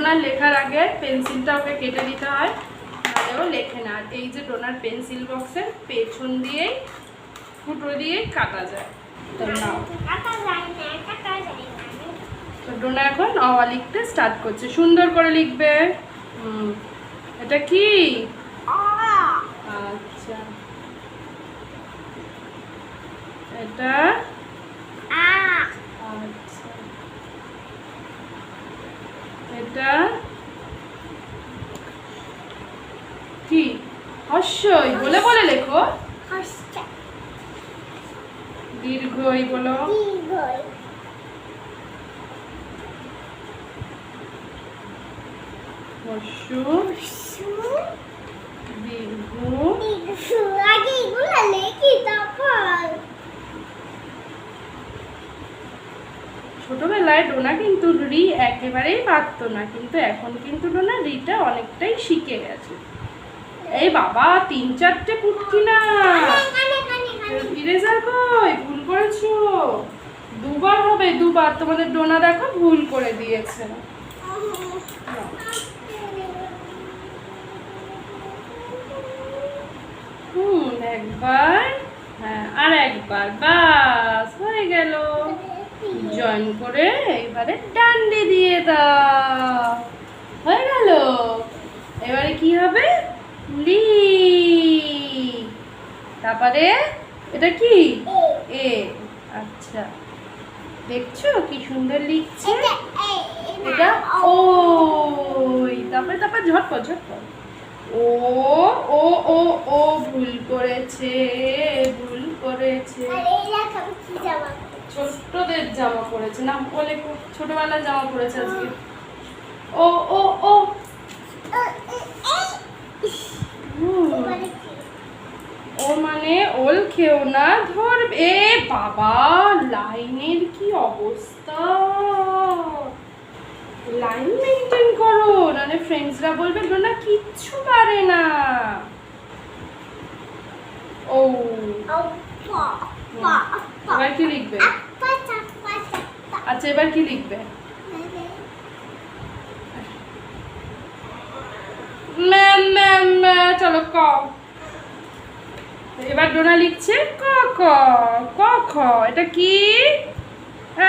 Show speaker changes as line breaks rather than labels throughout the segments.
Donor লেখার আগে পেন্সিলটা ওকে কেটে দিতে হয়, নাহলেও লেখে না। আর এই যে ডোনার পেন্সিল বক্সের পেছন দিয়েই ফুটো দিয়ে কাটা যায়। তো নাও, তো ডোনা এখন অ লিখতে স্টার্ট করছে। সুন্দর করে লিখবে। এটা কি? আচ্ছা, এটা আচ্ছা, এটা কি? হর্ষই বলে বলে লেখো। দীর্ঘই বলো। হর্ষ দীর্ঘ। ছোটবেলায় ডোনা কিন্তু রি একেবারেই পারতো না, কিন্তু এখন কিন্তু ডোনা রিটা অনেকটাই শিখে গেছে। এই বাবা 3-4টে পুটকি না, ইরেজার কই? ভুল করেছো, দুবার হবে, দুবার। তোমাদের ডোনা দেখো ভুল করে দিয়েছে। একবার, হ্যাঁ আর একবার, বাস হয়ে গেল। জয়েন করে এবারে ডান্ডি দিয়ে দাও, হয়ে গেল। এবারে কি হবে? লি। তারপরে এটা কি? এ। আচ্ছা, দেখছো কি সুন্দর লিখছে। এটা ওই। তারপরে তারপরে ঝটপট ঝটপট ও ও ও ও ভুল করেছে, ভুল করেছে। ছোটদের জামা পরেছে না, বলে ছোটবেলার জামা পরেছে আজকে। ও ও ও ও মানে ওল খেও না, ধরবে। এ বাবা, লাইনের কি অবস্থা! লাইন মেনটেন করো, নাহলে ফ্রেন্ডসরা বলবে ডোনা কিচ্ছু পারে না। ও এবার কি লিখবে? আচ্ছা, এবার কি লিখবে? চলো ক। এবার ডোনা লিখছে ক ক ক খ। এটা কি?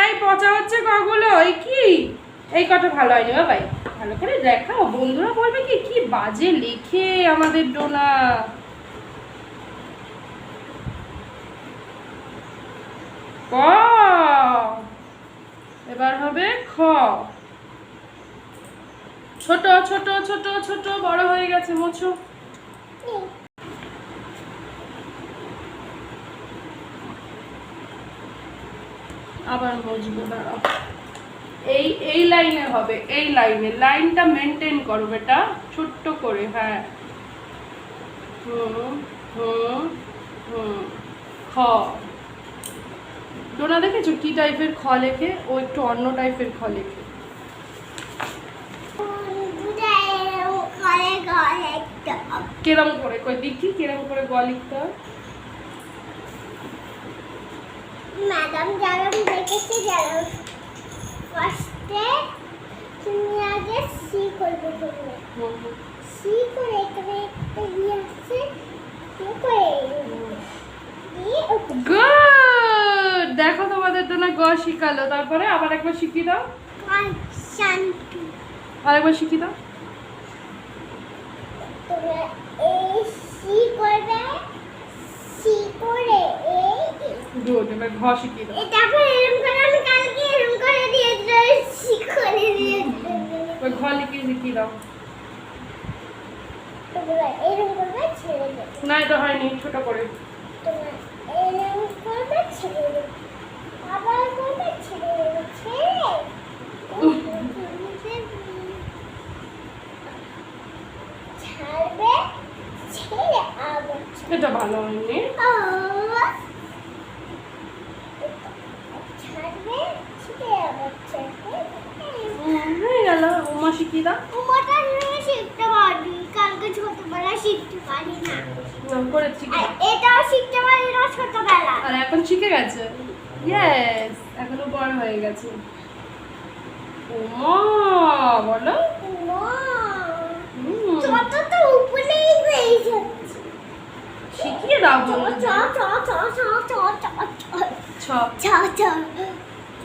এই পচা হচ্ছে কগুলো। এই কি? এই কটা ভালো হয়নি বাবাই, ভালো করে দেখাও। বন্ধুরা বলবে কি কি বাজে লেখে আমাদের ডোনা। ক। এবার হবে খ। ছোট ছোট ছোট ছোট, বড় হয়ে গেছে, মোছো। আবার মুছবো, দাঁড়াও। এই লাইনে হবে, এই লাইনে। লাইনটা মেনটেন করো বেটা, ছোট্ট করে। হ্যাঁ, খ। ডোনা দেখেছো কি টাইপের খ লেখে? ও একটু অন্য টাইপের খ লেখে। কেরম করে কই দেখি, কেরম করে গ লিখতে হয়?
ম্যাডাম যেরকম দেখেছি, যেরকম ফার্স্টে তুমি আগে সি করবে, তুমি সি করে এখানে একটা ই আছে, সি করে
গুড। দেখো তোমাদের জন্য গ শিখালো। তারপরে আবার একবার শিখিয়ে দাও,
শান্তি।
আরেকবার শিখিয়ে দাও।
তোমরা এই সি করবে, সি করে এই
গুড। এবার ঘ শিখিয়ে দাও।
তারপর এরকম করে আমি কালকে এরকম করে দিয়েছি, সি করে দিয়েছি।
এবার ঘ লিখে শিখিয়ে দাও।
তোমরা এরকম করবে, ছেড়ে দেবে।
না, এটা হয়নি, ছোট করে।
তোমরা এরকম করবে, ছেড়ে দেবে। আবার করবে, ছেড়ে দেবে। ছেড়ে ছাড়বে, ছেড়ে আবার
এটা ভালো হয়নি।
ছাড়বে, ছেড়ে আবার ছাড়বে।
হয়ে গেল। উমা শিখিয়ে দাও।
উমাটা শিখতে পারি, কালকে ছোটবেলায় শিখতে পারি না।
করেছি।
এটাও শিখতে পারি না ছোটবেলা।
আর এখন শিখে গেছে। ইয়েস, এখনো বড় হয়ে গেছে। উমা বলো।
ছোট তো উপরেই রয়েছে।
শিখিয়ে দাও
চ
বন্ধু।
চ চ চ চ চ
ছ
চ চ চ।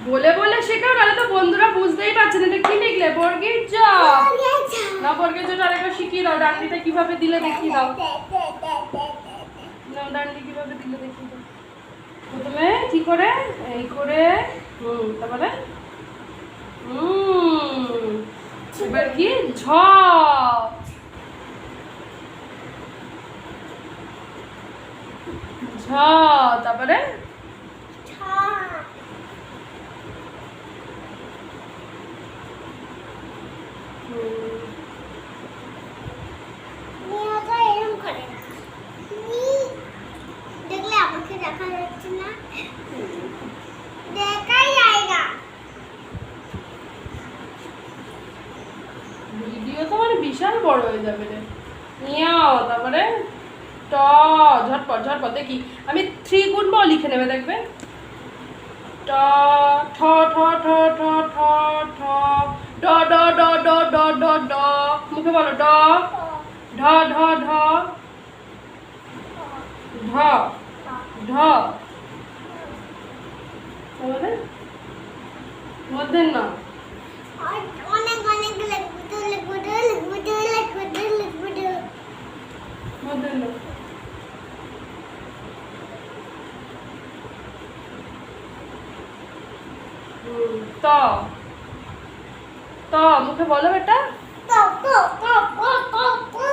বলে বলে শেখাও, নাহলে তো বন্ধুরা বুঝতেই পারছে না। এটা কি লিখলে? বর্গের জ। না, বর্গের জটা আরেকবার শিখিয়ে দাও। ডান্ডিটা কিভাবে দিলে দেখিয়ে দাও। না, ডান্ডি কিভাবে দিলে দেখিয়ে দাও। প্রথমে কি করে? এই করে। তারপরে এবার কি? ঝ। ঝ। তারপরে
দেখলে আমাকে দেখা যাচ্ছে না, দেখাই যায় না।
ভিডিও তো মানে বিশাল বড় হয়ে যাবে রে। নিয়াও। তারপরে ট। ঝটপট ঝটপট দেখি। আমি 3 গুনবো, লিখে নেবে দেখবে। ট ঠ ঠ ঠ ঠ ঠ ঠ ড ড ড ড ড ড ড। মুখে বলো ড। ঢ ঢ ঢ ঢ ঢ। তাহলে মধ্যে না।
অনেক অনেক লিখবো লিখবো লিখবো লিখবো লিখবো লিখবো।
মধ্যে না। ত। ত মুখে বলো বেটা।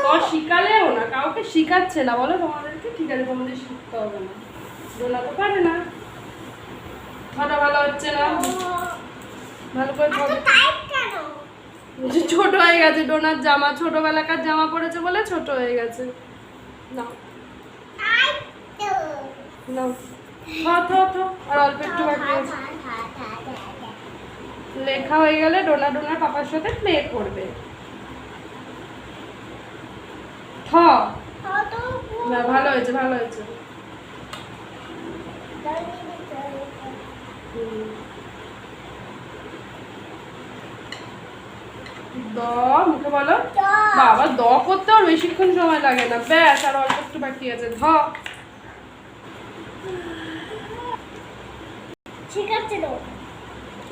ত শিখালেও না, কাউকে শিখাচ্ছে না। বলো তোমাদেরকে, ঠিক আছে তোমাদের শিখতে হবে না। ডোনা তো পারে না। ছটা ভালো হচ্ছে না। ভালো করে ছোট হয়ে গেছে ডোনার জামা। ছোটবেলাকার জামা পড়েছে বলে ছোট হয়ে গেছে। না না, থ থ থ। আর অল্প একটু বাকি আছে। লেখা হয়ে গেলে ডোনা ডোনার পাপার সাথে প্লে করবে। ঠ। না, ভালো হয়েছে ভালো হয়েছে। দ মুখে বলো। বাবা, দ করতে আর বেশিক্ষণ সময় লাগে না। ব্যাস, আর অল্প একটু বাকি আছে। ধ।
ঠিক আছে তো।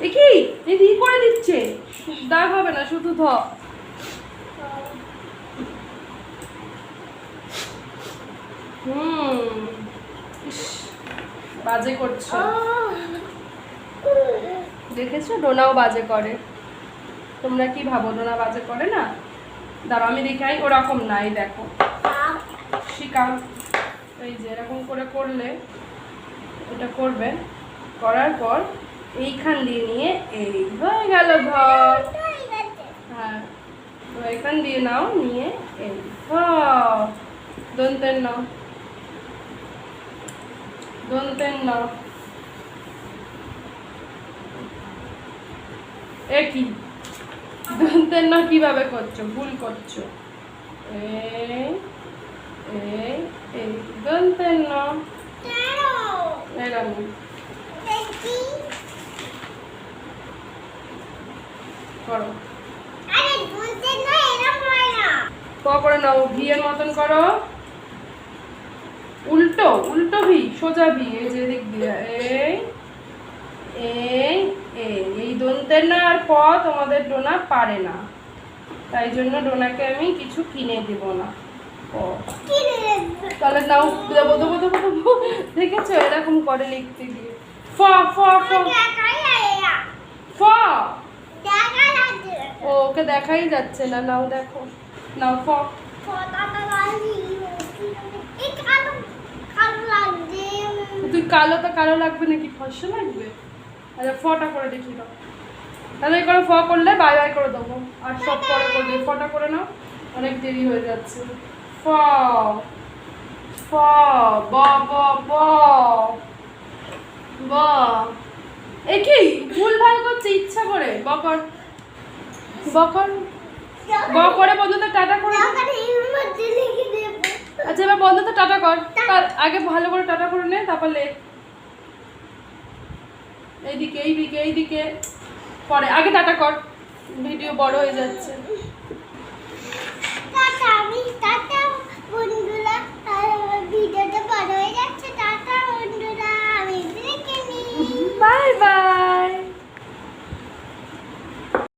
এ কি? এই রি করে দিচ্ছে। দাগ হবে না, শুধু ধ। ইস, বাজে করছো। দেখেছো, ডোনাও বাজে করে। তোমরা কি ভাবো ডোনা বাজে করে না? দাঁড়াও আমি দেখাই। ওরকম নাই, দেখো শিখাও। এই যে এরকম করে করলে এটা করবে। করার পর এইখান দিয়ে নিয়ে এই হয়ে গেল ঘর। হ্যাঁ, তো এখান দিয়ে নাও, নিয়ে এই দন্তের নাও, দন্তের নাও। এ কি? দন্তের নাও কিভাবে করছো? ভুল করছো। এই এই এই দন্তের নাও। এরকম করো। ক করে নাও, ভি এর মতন করো। উল্টো উল্টো ভি, সোজা ভি। এই যে দিক দিয়ে এই এই এই এই দন্তের না আর প তোমাদের ডোনা পারে না, তাই জন্য ডোনাকে আমি কিছু কিনে দেব না। তাহলে নাও, দেবো দেবো দেবো দেবো। দেখেছো এরকম করে লিখতে গিয়ে। ফ ফ ফ ফ। ও, ওকে দেখাই যাচ্ছে না। নাও দেখো, নাও ফ। তুই কালো তো কালো লাগবে নাকি? ফর্সা লাগবে। আচ্ছা, ফটা করে দেখি দাও। তাহলে করে ফ করলে বাই বাই করে দেবো। আর সব পরে করবে। ফটা করে নাও, অনেক দেরি হয়ে যাচ্ছে। ফ ফ ব ব ব ব। এ কি ভুল ভাল করছে ইচ্ছা করে? বকর বকর ব করে বন্ধুদের টাটা করে। আচ্ছা, এবার বন্ধুদের টাটা কর। তার আগে ভালো করে টাটা করে নে, তারপর লে। এইদিকে এইদিকে এইদিকে পরে আগে টাটা কর, ভিডিও বড় হয়ে যাচ্ছে।
টাটা বন্ধুরা।